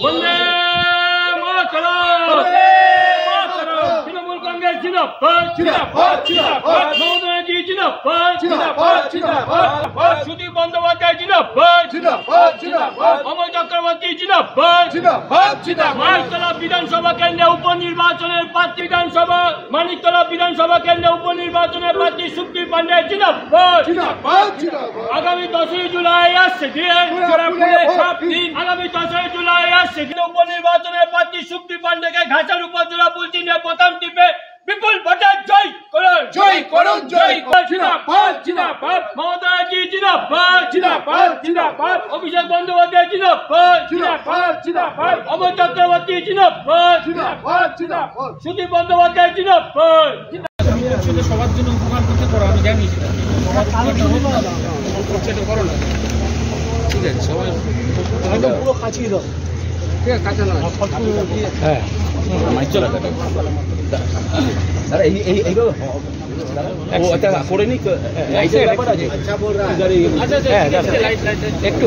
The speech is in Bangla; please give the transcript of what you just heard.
বন্দে মাতরম, তৃণমূল কংগ্রেস জিন্দাবাদ, মমতা ব্যানার্জি জিন্দাবাদ, সুদীপ বন্দ্যোপাধ্যায় জিন্দাবাদ, অমল চক্রবর্তী জিন্দাবাদ, মানিকতলা বিধানসভা কেন্দ্রে উপনির্বাচনের প্রার্থী মানিকতলা বিধানসভা কেন্দ্রে উপনির্বাচনের প্রার্থী সুপ্রিম পান্ডে জিন্দাবাদ। আগামী 10ই জুলাই আসছে আগামী 10ই জুলাই আসছে উপনির্বাচনের প্রার্থী সুপ্রিম পান্ডেকে ঘাটার উপজেলা বুলটি নিয়ে প্রথম টিপে বিপুল ভোটে জয় করুন। মমতা ব্যানার্জি জিন্দাবাদ, অভিষেক বন্দ্যোপাধ্যায় জিন্দাবাদ, অমল চক্রবর্তী জিন্দাবাদ, সুদীপ বন্দ্যোপাধ্যায় জিন্দাবাদ। সবার জন্য উপকার করতে করো, আমি জানি ঠিক আছে, সবাই পুরো কাছিয়ে দাও। ঠিক আছে, কাঁচা না হ্যাঁ চলো দাদা এইভাবে করে নি একটু